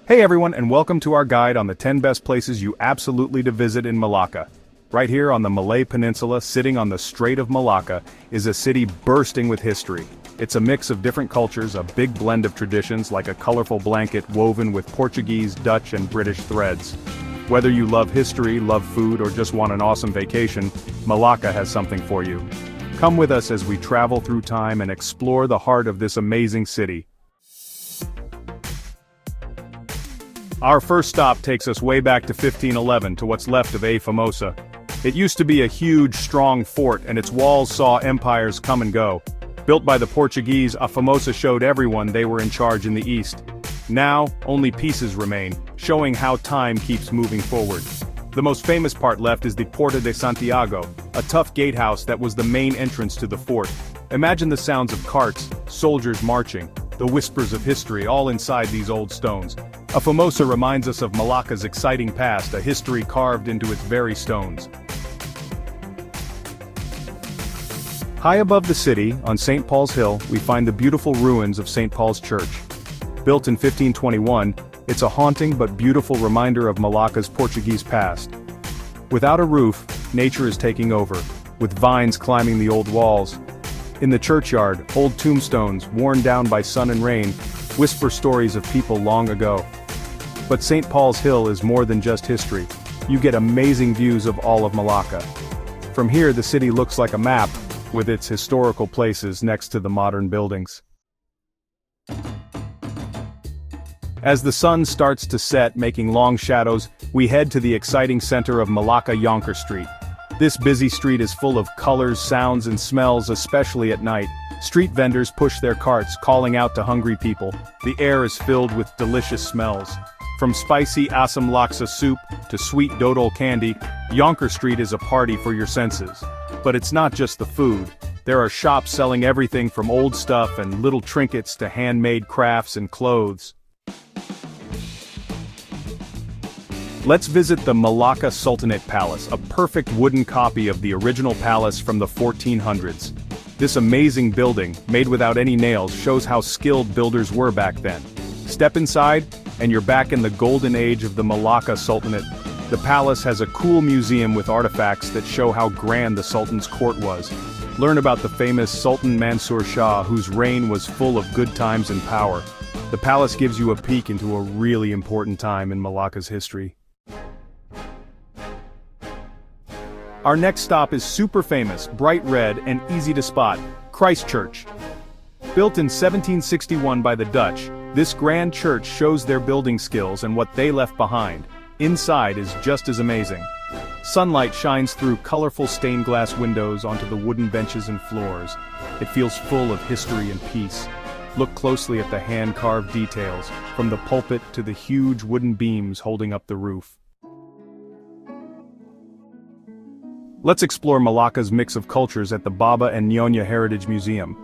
Hey everyone, and welcome to our guide on the 10 best places you absolutely to visit in Melaka. Right here on the Malay Peninsula, sitting on the Strait of Malacca, is a city bursting with history. It's a mix of different cultures, a big blend of traditions like a colorful blanket woven with Portuguese, Dutch, and British threads. Whether you love history, love food, or just want an awesome vacation, Malacca has something for you. Come with us as we travel through time and explore the heart of this amazing city. Our first stop takes us way back to 1511 to what's left of A Famosa. It used to be a huge, strong fort, and its walls saw empires come and go. Built by the Portuguese, A Famosa showed everyone they were in charge in the east. Now, only pieces remain, showing how time keeps moving forward. The most famous part left is the Porta de Santiago, a tough gatehouse that was the main entrance to the fort. Imagine the sounds of carts, soldiers marching, the whispers of history all inside these old stones. A Famosa reminds us of Malacca's exciting past, a history carved into its very stones. High above the city, on St. Paul's Hill, we find the beautiful ruins of St. Paul's Church. Built in 1521, it's a haunting but beautiful reminder of Malacca's Portuguese past. Without a roof, nature is taking over, with vines climbing the old walls. In the churchyard, old tombstones, worn down by sun and rain, whisper stories of people long ago. But St. Paul's Hill is more than just history. You get amazing views of all of Malacca. From here, the city looks like a map, with its historical places next to the modern buildings. As the sun starts to set, making long shadows, we head to the exciting center of Melaka Yonker Street. This busy street is full of colors, sounds, and smells, especially at night. Street vendors push their carts, calling out to hungry people. The air is filled with delicious smells. From spicy asam laksa soup to sweet dodol candy, Yonker Street is a party for your senses. But it's not just the food. There are shops selling everything from old stuff and little trinkets to handmade crafts and clothes. Let's visit the Melaka Sultanate Palace, a perfect wooden copy of the original palace from the 1400s. This amazing building, made without any nails, shows how skilled builders were back then. Step inside, and you're back in the golden age of the Melaka Sultanate. The palace has a cool museum with artifacts that show how grand the Sultan's court was. Learn about the famous Sultan Mansur Shah, whose reign was full of good times and power. The palace gives you a peek into a really important time in Malacca's history. Our next stop is super famous, bright red, and easy to spot, Christchurch. Built in 1761 by the Dutch, this grand church shows their building skills and what they left behind. Inside is just as amazing. Sunlight shines through colorful stained glass windows onto the wooden benches and floors. It feels full of history and peace. Look closely at the hand-carved details, from the pulpit to the huge wooden beams holding up the roof. Let's explore Malacca's mix of cultures at the Baba and Nyonya Heritage Museum.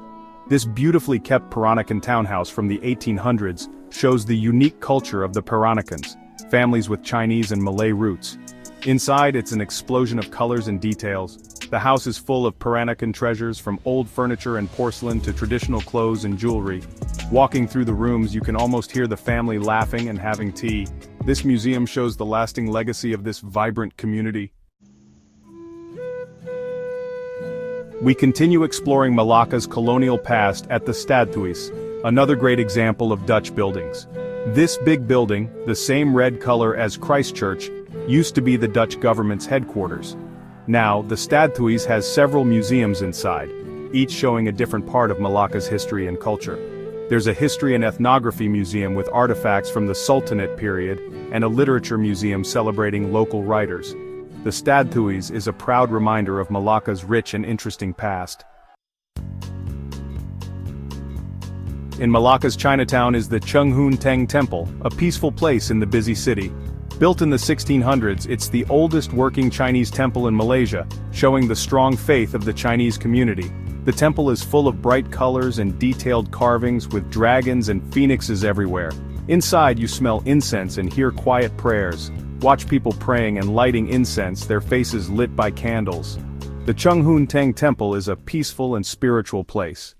This beautifully kept Peranakan townhouse from the 1800s shows the unique culture of the Peranakans, families with Chinese and Malay roots. Inside, it's an explosion of colors and details. The house is full of Peranakan treasures, from old furniture and porcelain to traditional clothes and jewelry. Walking through the rooms, you can almost hear the family laughing and having tea. This museum shows the lasting legacy of this vibrant community. We continue exploring Malacca's colonial past at the Stadhuis, another great example of Dutch buildings. This big building, the same red color as Christchurch, used to be the Dutch government's headquarters. Now, the Stadhuis has several museums inside, each showing a different part of Malacca's history and culture. There's a history and ethnography museum with artifacts from the Sultanate period, and a literature museum celebrating local writers. The Stadhuis is a proud reminder of Malacca's rich and interesting past. In Malacca's Chinatown is the Chung Hoon Teng Temple, a peaceful place in the busy city. Built in the 1600s, it's the oldest working Chinese temple in Malaysia, showing the strong faith of the Chinese community. The temple is full of bright colors and detailed carvings with dragons and phoenixes everywhere. Inside you smell incense and hear quiet prayers. Watch people praying and lighting incense, their faces lit by candles. The Chung Hoon Teng Temple is a peaceful and spiritual place.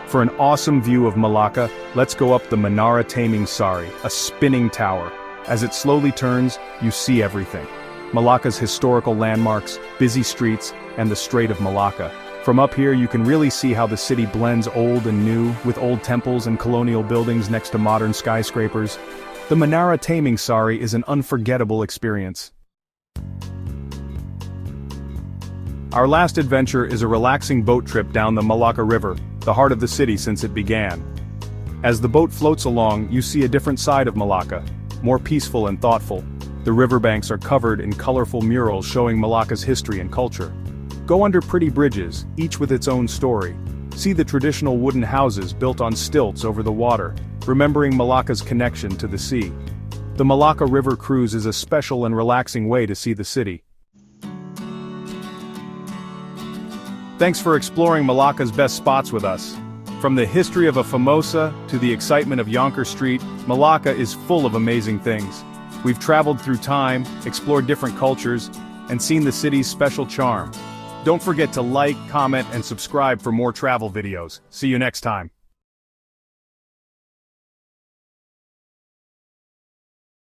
For an awesome view of Melaka, let's go up the Menara Taming Sari, a spinning tower. As it slowly turns, you see everything. Malaka's historical landmarks, busy streets, and the Strait of Melaka. From up here you can really see how the city blends old and new, with old temples and colonial buildings next to modern skyscrapers. The Menara Taming Sari is an unforgettable experience. Our last adventure is a relaxing boat trip down the Melaka River, the heart of the city since it began. As the boat floats along, you see a different side of Melaka, more peaceful and thoughtful. The riverbanks are covered in colorful murals showing Melaka's history and culture. Go under pretty bridges, each with its own story. See the traditional wooden houses built on stilts over the water, remembering Melaka's connection to the sea. The Melaka River cruise is a special and relaxing way to see the city. Thanks for exploring Melaka's best spots with us. From the history of a Famosa to the excitement of Yonker Street, Melaka is full of amazing things. We've traveled through time, explored different cultures, and seen the city's special charm. Don't forget to like, comment, and subscribe for more travel videos. See you next time.